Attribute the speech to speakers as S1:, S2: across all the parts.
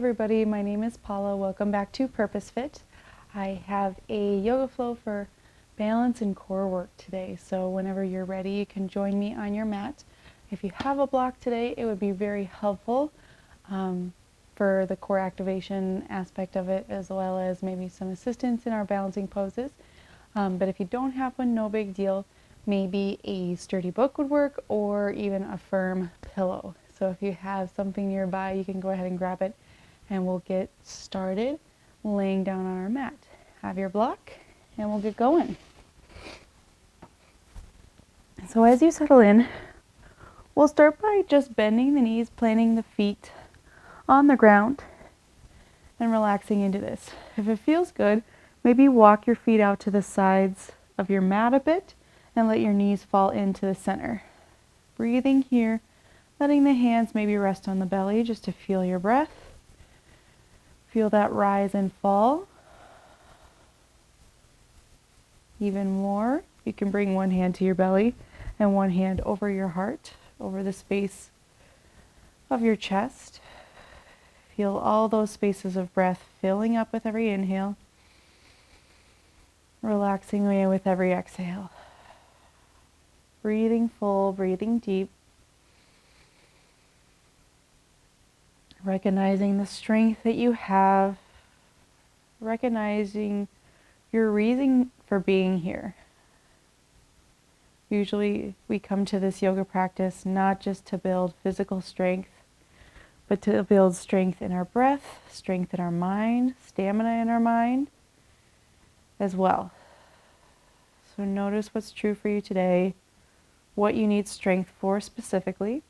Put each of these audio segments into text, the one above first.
S1: everybody, my name is Paula. Welcome back to Purpose Fit. I have a yoga flow for balance and core work today, so whenever you're ready you can join me on your mat. If you have a block today, it would be very helpful for the core activation aspect of it, as well as maybe some assistance in our balancing poses. But if you don't have one, no big deal. Maybe a sturdy book would work, or even a firm pillow. So if you have something nearby, you can go ahead and grab it, and we'll get started laying down on our mat. Have your block, and we'll get going. So as you settle in, we'll start by just bending the knees, planting the feet on the ground, and relaxing into this. If it feels good, maybe walk your feet out to the sides of your mat a bit, and let your knees fall into the center. Breathing here, letting the hands maybe rest on the belly just to feel your breath. Feel that rise and fall. Even more, you can bring one hand to your belly and one hand over your heart, over the space of your chest. Feel all those spaces of breath filling up with every inhale, relaxing away with every exhale. Breathing full, breathing deep. Recognizing the strength that you have, recognizing your reason for being here. Usually we come to this yoga practice not just to build physical strength, but to build strength in our breath, strength in our mind, stamina in our mind as well. So notice what's true for you today, what you need strength for specifically.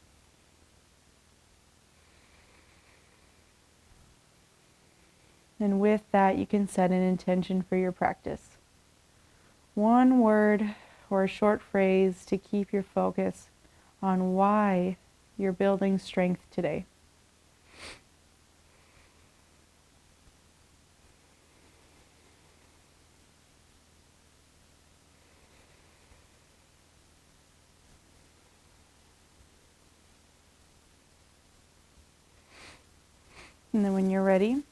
S1: And with that, you can set an intention for your practice. One word or a short phrase to keep your focus on why you're building strength today. And then when you're ready,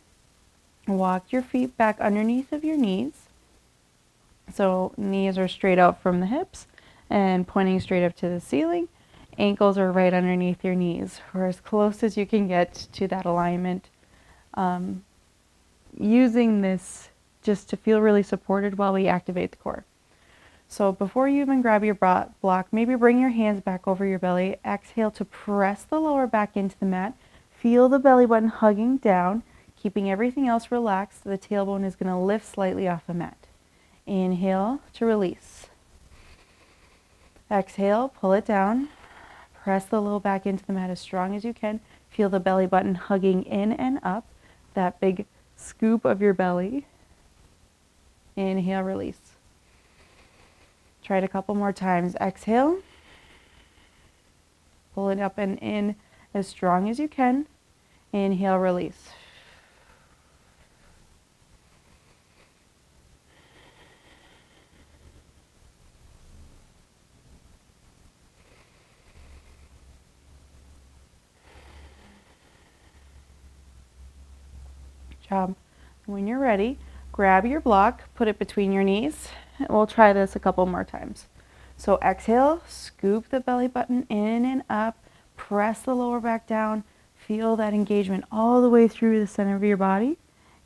S1: walk your feet back underneath of your knees. So knees are straight out from the hips and pointing straight up to the ceiling. Ankles are right underneath your knees, or as close as you can get to that alignment. Using this just to feel really supported while we activate the core. So before you even grab your block, maybe bring your hands back over your belly. Exhale to press the lower back into the mat. Feel the belly button hugging down. Keeping everything else relaxed, the tailbone is going to lift slightly off the mat. Inhale to release. Exhale, pull it down. Press the low back into the mat as strong as you can. Feel the belly button hugging in and up, that big scoop of your belly. Inhale, release. Try it a couple more times. Exhale. Pull it up and in as strong as you can. Inhale, release. Job. When you're ready, grab your block, put it between your knees. We'll try this a couple more times. So exhale, scoop the belly button in and up, press the lower back down, feel that engagement all the way through the center of your body.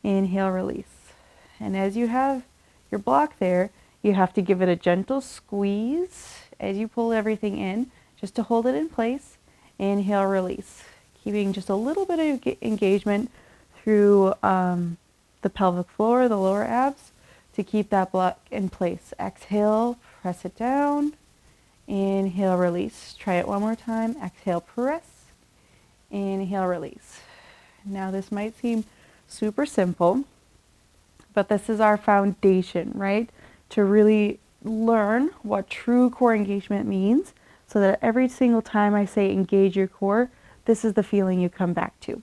S1: Inhale, release. And as you have your block there, you have to give it a gentle squeeze as you pull everything in, just to hold it in place. Inhale, release. Keeping just a little bit of engagement through the pelvic floor, the lower abs, to keep that block in place. Exhale, press it down. Inhale, release. Try it one more time. Exhale, press. Inhale, release. Now this might seem super simple, but this is our foundation, right? To really learn what true core engagement means, so that every single time I say engage your core, this is the feeling you come back to.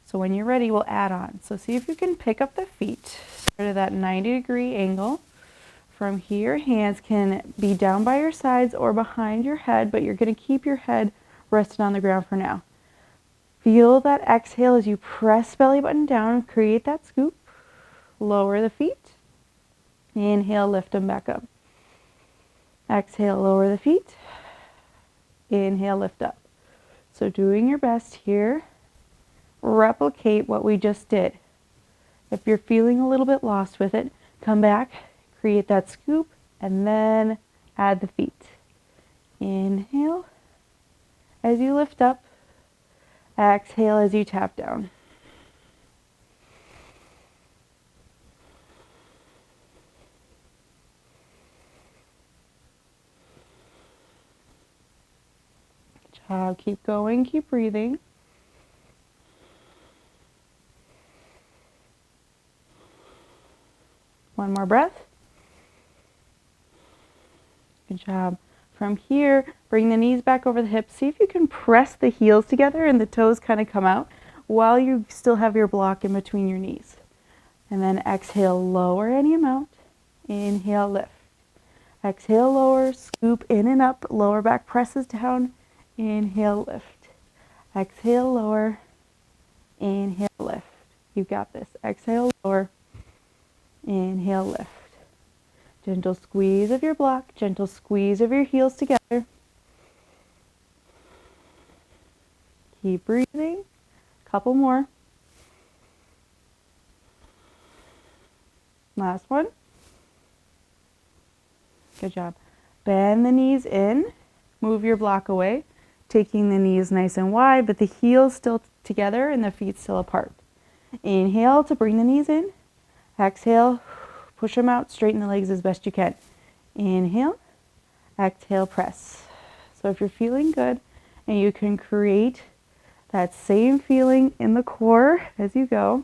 S1: So when you're ready, we'll add on. So see if you can pick up the feet, start at that 90-degree angle. From here, hands can be down by your sides or behind your head, but you're going to keep your head rested on the ground for now. Feel that exhale as you press belly button down, create that scoop. Lower the feet. Inhale, lift them back up. Exhale, lower the feet. Inhale, lift up. So doing your best here, replicate what we just did. If you're feeling a little bit lost with it, come back, create that scoop, and then add the feet. Inhale as you lift up. Exhale as you tap down. Good job. Keep going, keep breathing. One more breath. Good job. From here, bring the knees back over the hips. See if you can press the heels together and the toes kind of come out while you still have your block in between your knees. And then exhale, lower any amount. Inhale, lift. Exhale, lower, scoop in and up, lower back presses down. Inhale, lift. Exhale, lower. Inhale, lift. You got this. Exhale, lower. Inhale, lift. Gentle squeeze of your block, gentle squeeze of your heels together. Keep breathing. Couple more. Last one. Good job. Bend the knees in. Move your block away, taking the knees nice and wide, but the heels still together and the feet still apart. Inhale to bring the knees in. Exhale. Push them out, straighten the legs as best you can. Inhale, exhale, press. So if you're feeling good and you can create that same feeling in the core as you go,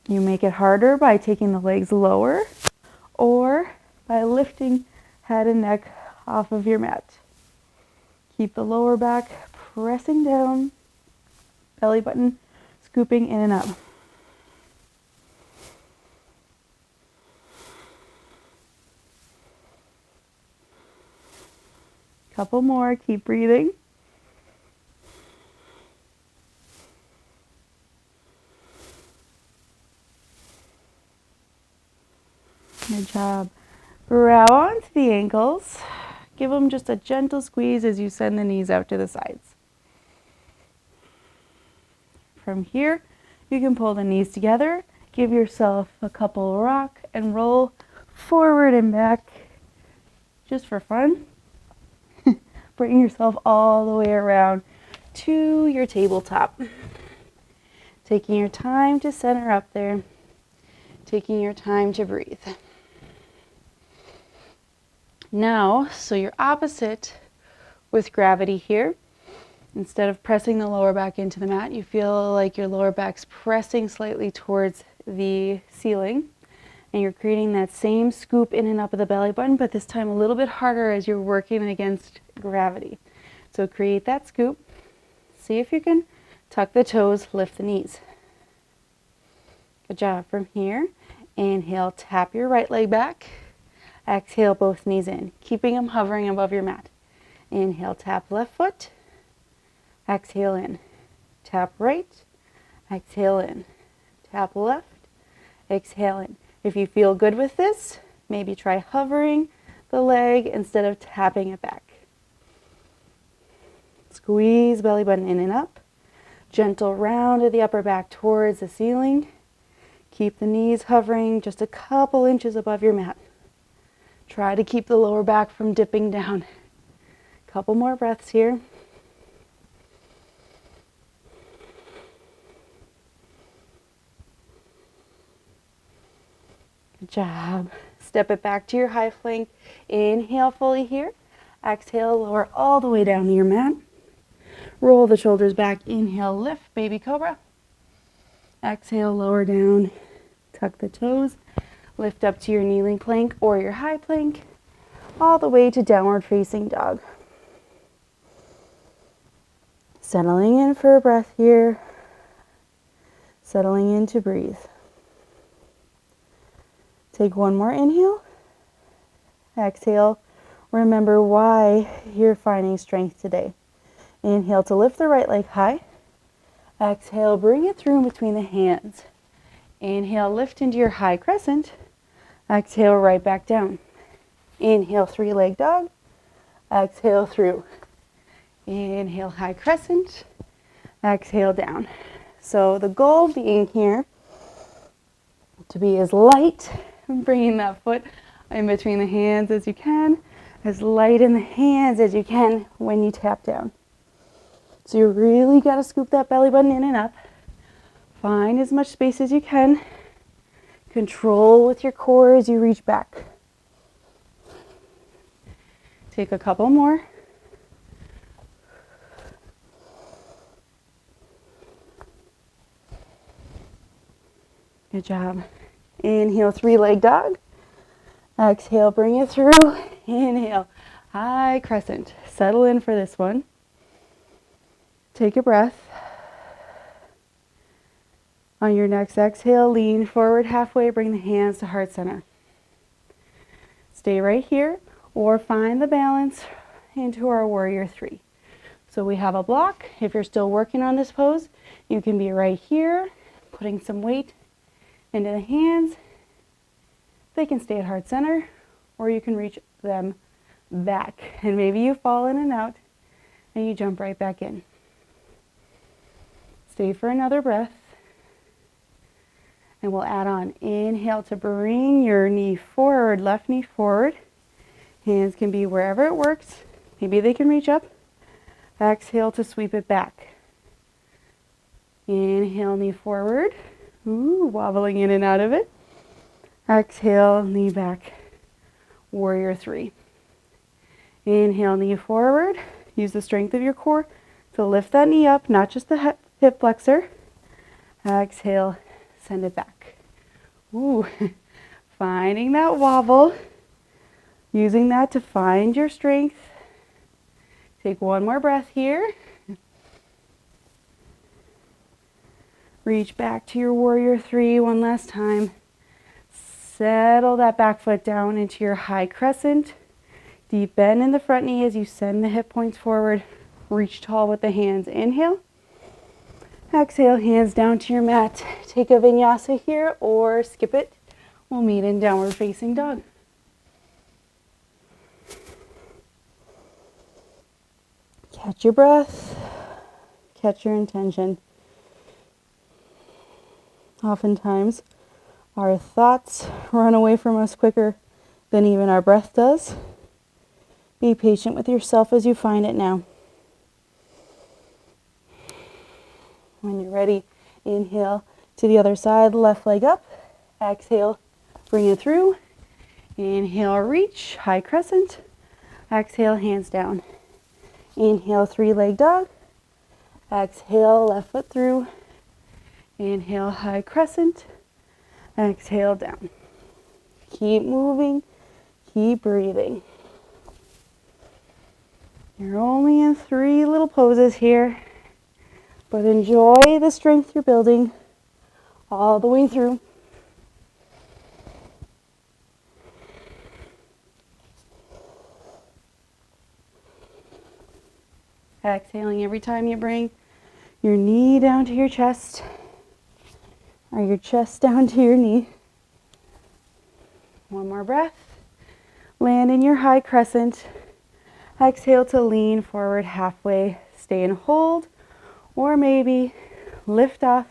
S1: you make it harder by taking the legs lower or by lifting head and neck off of your mat. Keep the lower back pressing down, belly button scooping in and up. Couple more, keep breathing. Good job. Grab onto the ankles. Give them just a gentle squeeze as you send the knees out to the sides. From here, you can pull the knees together. Give yourself a couple rock and roll forward and back just for fun. Bring yourself all the way around to your tabletop. Taking your time to center up there. Taking your time to breathe. Now, so you're opposite with gravity here. Instead of pressing the lower back into the mat, you feel like your lower back's pressing slightly towards the ceiling. And you're creating that same scoop in and up of the belly button, but this time a little bit harder as you're working against gravity. So create that scoop. See if you can tuck the toes, lift the knees. Good job. From here, inhale, tap your right leg back. Exhale, both knees in, keeping them hovering above your mat. Inhale, tap left foot. Exhale in. Tap right. Exhale in. Tap left. Exhale in. If you feel good with this, maybe try hovering the leg instead of tapping it back. Squeeze belly button in and up. Gentle round of the upper back towards the ceiling. Keep the knees hovering just a couple inches above your mat. Try to keep the lower back from dipping down. Couple more breaths here. Good job. Step it back to your high plank. Inhale fully here. Exhale, lower all the way down to your mat. Roll the shoulders back. Inhale, lift, baby cobra. Exhale, lower down. Tuck the toes. Lift up to your kneeling plank or your high plank. All the way to downward facing dog. Settling in for a breath here. Settling in to breathe. Take one more inhale. Exhale. Remember why you're finding strength today. Inhale to lift the right leg high. Exhale, bring it through in between the hands. Inhale, lift into your high crescent. Exhale, right back down. Inhale, three-leg dog. Exhale through. Inhale, high crescent. Exhale, down. So the goal being here to be as light, bringing that foot in between the hands as you can, as light in the hands as you can when you tap down. So you really got to scoop that belly button in and up. Find as much space as you can. Control with your core as you reach back. Take a couple more. Good job. Inhale, three-leg dog. Exhale, bring it through. Inhale, high crescent. Settle in for this one. Take a breath. On your next exhale, lean forward halfway, bring the hands to heart center. Stay right here or find the balance into our warrior three. So we have a block. If you're still working on this pose, you can be right here, putting some weight into the hands. They can stay at heart center, or you can reach them back. And maybe you fall in and out, and you jump right back in. Stay for another breath. And we'll add on. Inhale to bring your knee forward, left knee forward. Hands can be wherever it works. Maybe they can reach up. Exhale to sweep it back. Inhale, knee forward. Ooh, wobbling in and out of it. Exhale, knee back. Warrior three. Inhale, knee forward. Use the strength of your core to lift that knee up, not just the hip flexor. Exhale, send it back. Ooh, finding that wobble. Using that to find your strength. Take one more breath here. Reach back to your warrior three one last time. Settle that back foot down into your high crescent. Deep bend in the front knee as you send the hip points forward. Reach tall with the hands. Inhale. Exhale, hands down to your mat. Take a vinyasa here or skip it. We'll meet in downward facing dog. Catch your breath. Catch your intention. Oftentimes, our thoughts run away from us quicker than even our breath does. Be patient with yourself as you find it now. When you're ready, inhale to the other side, left leg up. Exhale, bring it through. Inhale, reach, high crescent. Exhale, hands down. Inhale, three-leg dog. Exhale, left foot through. Inhale, high crescent. Exhale, down. Keep moving. Keep breathing. You're only in 3 little poses here, but enjoy the strength you're building all the way through. Exhaling every time you bring your knee down to your chest, or your chest down to your knee. One more breath. Land in your high crescent. Exhale to lean forward halfway. Stay and hold, or maybe lift off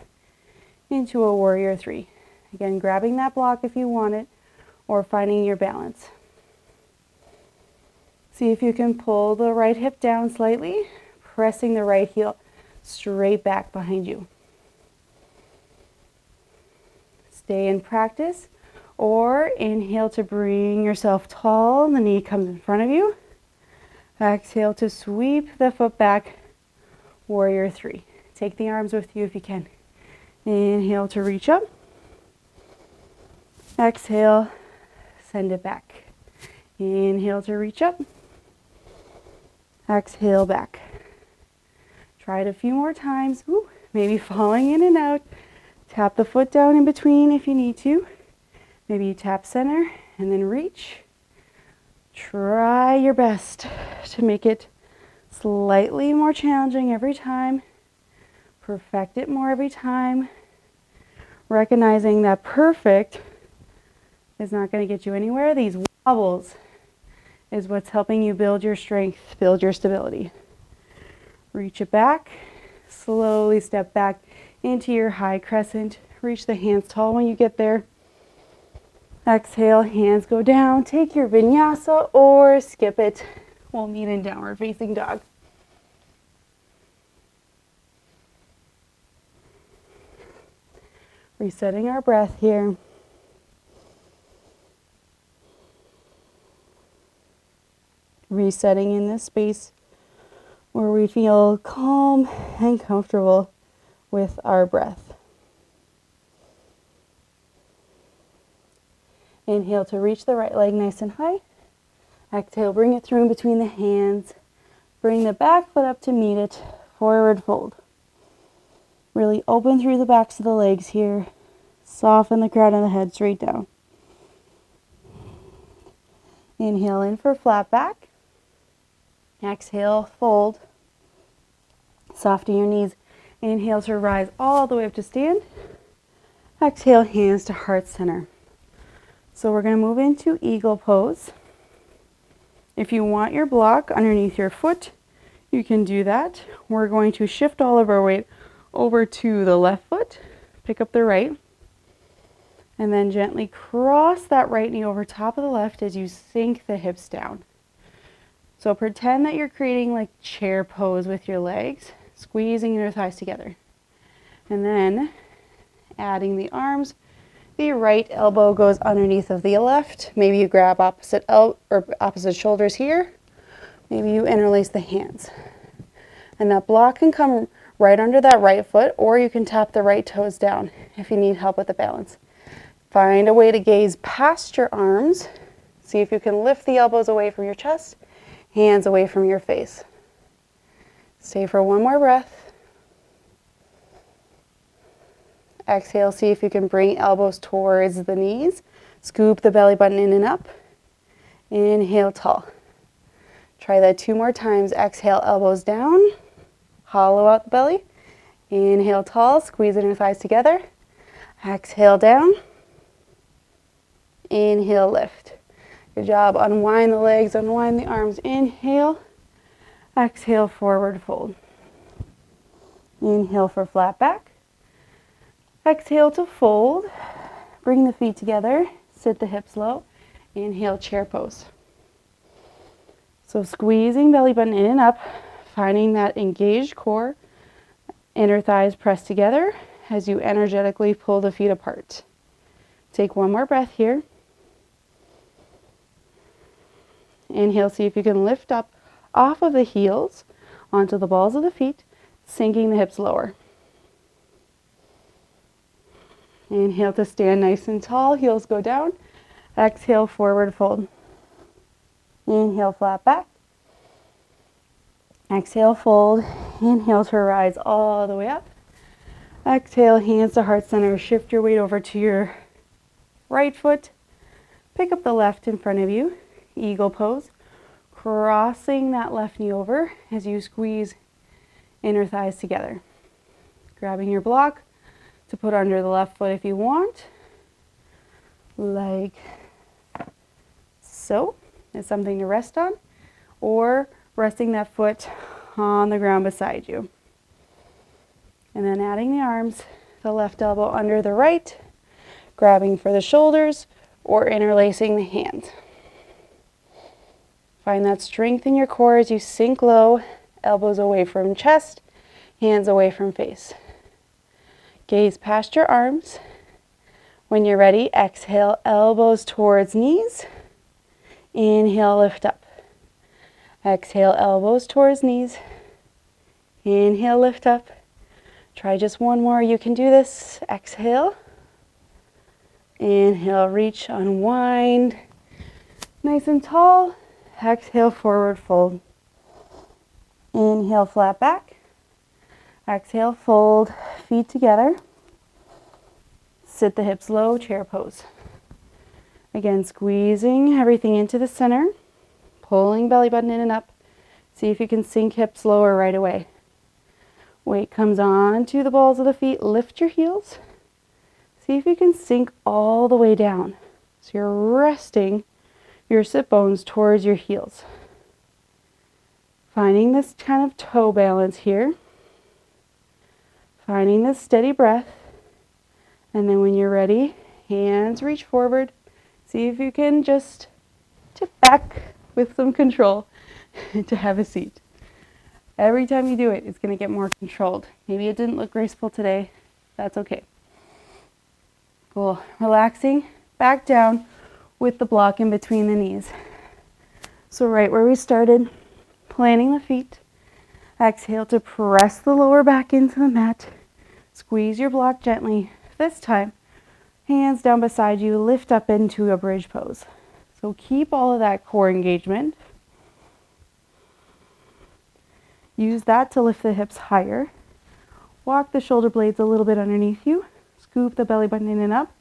S1: into a warrior three. Again, grabbing that block if you want it, or finding your balance. See if you can pull the right hip down slightly, pressing the right heel straight back behind you. Stay in practice, or inhale to bring yourself tall. The knee comes in front of you. Exhale to sweep the foot back, warrior three. Take the arms with you if you can. Inhale to reach up. Exhale, send it back. Inhale to reach up. Exhale back. Try it a few more times. Ooh, maybe falling in and out. Tap the foot down in between if you need to. Maybe you tap center and then reach. Try your best to make it slightly more challenging every time. Perfect it more every time. Recognizing that perfect is not going to get you anywhere. These wobbles is what's helping you build your strength, build your stability. Reach it back. Slowly step back into your high crescent. Reach the hands tall when you get there. Exhale, hands go down. Take your vinyasa or skip it. We'll meet in downward facing dog. Resetting our breath here. Resetting in this space where we feel calm and comfortable with our breath. Inhale to reach the right leg nice and high. Exhale, bring it through in between the hands. Bring the back foot up to meet it. Forward fold. Really open through the backs of the legs here. Soften the crown of the head straight down. Inhale in for flat back. Exhale, fold. Soften your knees. Inhale to rise all the way up to stand. Exhale, hands to heart center. So we're going to move into eagle pose. If you want your block underneath your foot, you can do that. We're going to shift all of our weight over to the left foot, pick up the right, and then gently cross that right knee over top of the left as you sink the hips down. So pretend that you're creating like chair pose with your legs, squeezing your thighs together. And then adding the arms, the right elbow goes underneath of the left. Maybe you grab opposite shoulders here. Maybe you interlace the hands. And that block can come right under that right foot, or you can tap the right toes down if you need help with the balance. Find a way to gaze past your arms. See if you can lift the elbows away from your chest, hands away from your face. Stay for one more breath. Exhale, see if you can bring elbows towards the knees. Scoop the belly button in and up. Inhale, tall. Try that 2 more times. Exhale, elbows down. Hollow out the belly. Inhale, tall. Squeeze inner thighs together. Exhale, down. Inhale, lift. Good job. Unwind the legs, unwind the arms. Inhale. Exhale, forward fold. Inhale for flat back. Exhale to fold. Bring the feet together. Sit the hips low. Inhale, chair pose. So squeezing belly button in and up, finding that engaged core. Inner thighs pressed together as you energetically pull the feet apart. Take one more breath here. Inhale, see if you can lift up off of the heels onto the balls of the feet, sinking the hips lower. Inhale to stand nice and tall, heels go down. Exhale, forward fold. Inhale, flat back. Exhale, fold. Inhale to rise all the way up. Exhale, hands to heart center. Shift your weight over to your right foot. Pick up the left in front of you. Eagle pose. Crossing that left knee over as you squeeze inner thighs together. Grabbing your block to put under the left foot if you want. Like so. It's something to rest on. Or resting that foot on the ground beside you. And then adding the arms, the left elbow under the right, grabbing for the shoulders or interlacing the hands. Find that strength in your core as you sink low, elbows away from chest, hands away from face. Gaze past your arms. When you're ready, exhale, elbows towards knees. Inhale, lift up. Exhale, elbows towards knees. Inhale, lift up. Try just one more. You can do this. Exhale. Inhale, reach, unwind. Nice and tall. Exhale, forward fold. Inhale, flat back. Exhale, fold, feet together. Sit the hips low, chair pose. Again, squeezing everything into the center. Pulling belly button in and up. See if you can sink hips lower right away. Weight comes onto the balls of the feet. Lift your heels. See if you can sink all the way down. So you're resting your sit bones towards your heels. Finding this kind of toe balance here. Finding this steady breath. And then when you're ready, hands reach forward. See if you can just tip back with some control to have a seat. Every time you do it, it's going to get more controlled. Maybe it didn't look graceful today. That's okay. Cool. Relaxing back down with the block in between the knees. So right where we started, planting the feet. Exhale to press the lower back into the mat. Squeeze your block gently. This time, hands down beside you, lift up into a bridge pose. So keep all of that core engagement. Use that to lift the hips higher. Walk the shoulder blades a little bit underneath you. Scoop the belly button in and up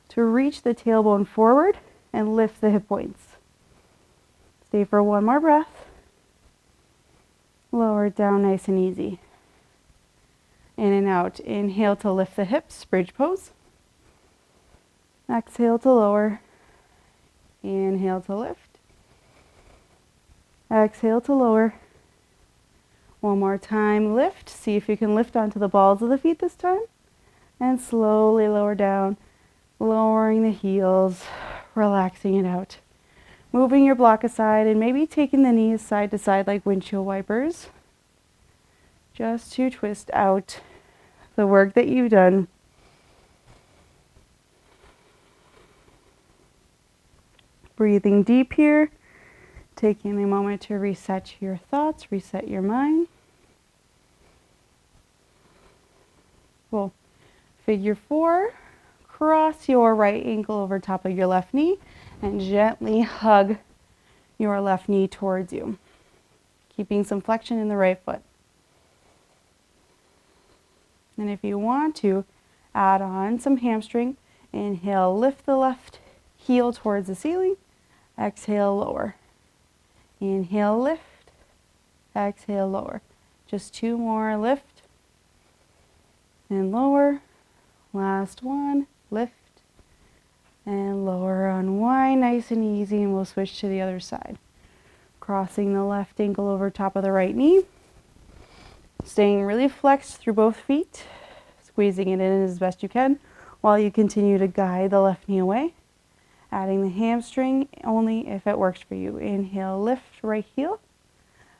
S1: to reach the tailbone forward and lift the hip points. Stay for one more breath. Lower it down nice and easy. In and out. Inhale to lift the hips, bridge pose. Exhale to lower. Inhale to lift. Exhale to lower. One more time, lift. See if you can lift onto the balls of the feet this time. And slowly lower down, lowering the heels, relaxing it out. Moving your block aside and maybe taking the knees side to side like windshield wipers. Just to twist out the work that you've done. Breathing deep here. Taking a moment to reset your thoughts, reset your mind. Cool. Figure 4. Cross your right ankle over top of your left knee and gently hug your left knee towards you. Keeping some flexion in the right foot. And if you want to, add on some hamstring. Inhale, lift the left heel towards the ceiling. Exhale, lower. Inhale, lift. Exhale, lower. Just 2 more, lift. And lower. Last one, lift. And lower, unwind, nice and easy, and we'll switch to the other side. Crossing the left ankle over top of the right knee. Staying really flexed through both feet. Squeezing it in as best you can while you continue to guide the left knee away. Adding the hamstring only if it works for you. Inhale, lift, right heel.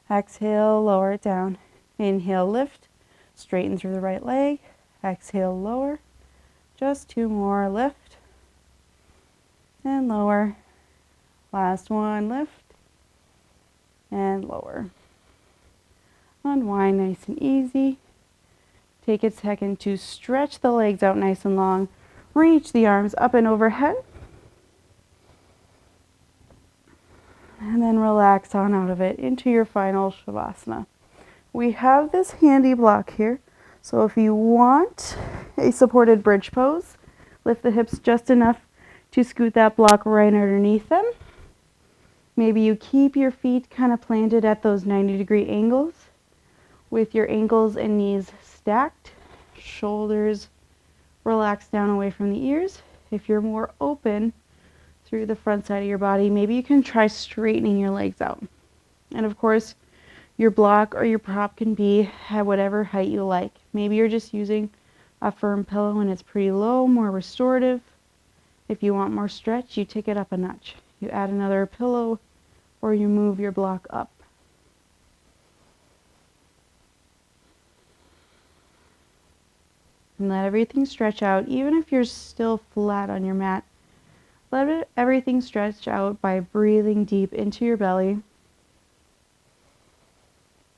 S1: Exhale, lower it down. Inhale, lift, straighten through the right leg. Exhale, lower. Just 2 more, lift. And lower. Last one, lift. And lower. Unwind nice and easy. Take a second to stretch the legs out nice and long. Reach the arms up and overhead. And then relax on out of it into your final Shavasana. We have this handy block here. So if you want a supported bridge pose, lift the hips just enough to scoot that block right underneath them. Maybe you keep your feet kind of planted at those 90-degree angles with your ankles and knees stacked, shoulders relaxed down away from the ears. If you're more open through the front side of your body, maybe you can try straightening your legs out. And of course, your block or your prop can be at whatever height you like. Maybe you're just using a firm pillow and it's pretty low, more restorative. If you want more stretch, you take it up a notch. You add another pillow or you move your block up. And let everything stretch out, even if you're still flat on your mat. Let everything stretch out by breathing deep into your belly.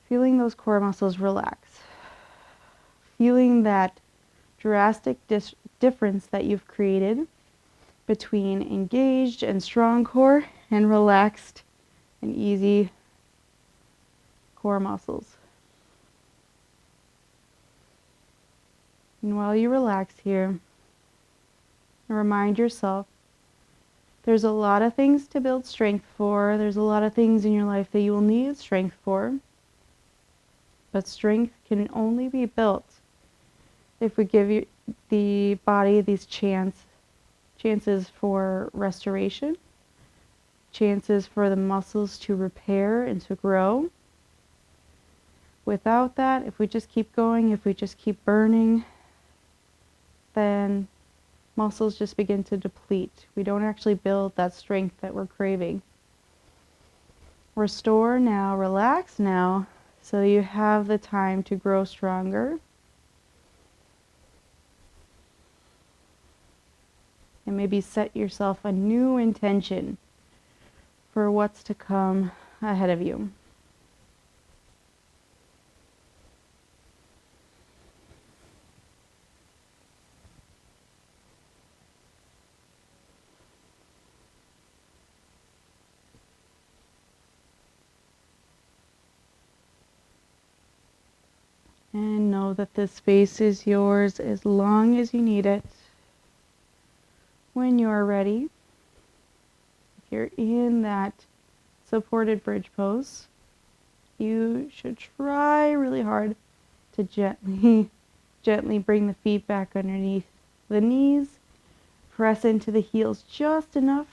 S1: Feeling those core muscles relax. Feeling that drastic difference that you've created between engaged and strong core and relaxed and easy core muscles. And while you relax here, remind yourself there's a lot of things to build strength for. There's a lot of things in your life that you will need strength for. But strength can only be built if we give the body these chances for restoration, chances for the muscles to repair and to grow. Without that, if we just keep going, if we just keep burning, then muscles just begin to deplete. We don't actually build that strength that we're craving. Restore now, relax now, so you have the time to grow stronger. And maybe set yourself a new intention for what's to come ahead of you. And know that this space is yours as long as you need it. When you're ready, if you're in that supported bridge pose, you should try really hard to gently bring the feet back underneath the knees. Press into the heels just enough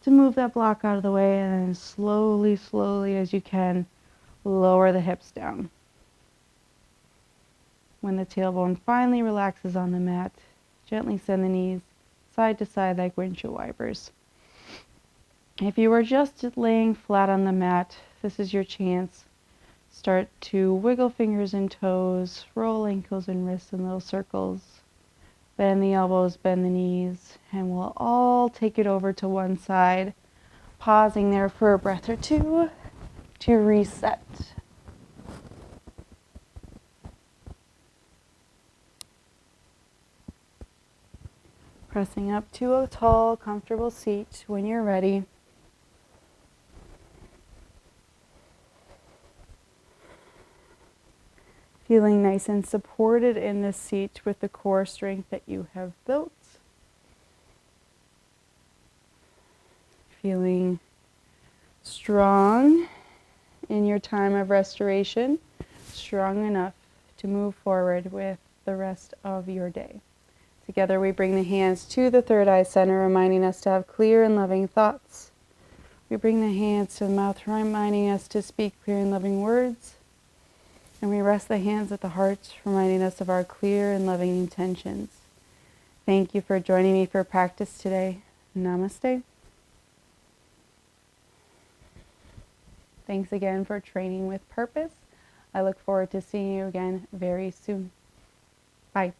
S1: to move that block out of the way, and then slowly as you can, lower the hips down. When the tailbone finally relaxes on the mat, gently send the knees side to side like windshield wipers. If you are just laying flat on the mat, this is your chance. Start to wiggle fingers and toes, roll ankles and wrists in little circles. Bend the elbows, bend the knees, and we'll all take it over to one side, pausing there for a breath or two to reset. Pressing up to a tall, comfortable seat when you're ready. Feeling nice and supported in this seat with the core strength that you have built. Feeling strong in your time of restoration, strong enough to move forward with the rest of your day. Together we bring the hands to the third eye center, reminding us to have clear and loving thoughts. We bring the hands to the mouth, reminding us to speak clear and loving words. And we rest the hands at the heart, reminding us of our clear and loving intentions. Thank you for joining me for practice today. Namaste. Thanks again for training with purpose. I look forward to seeing you again very soon. Bye.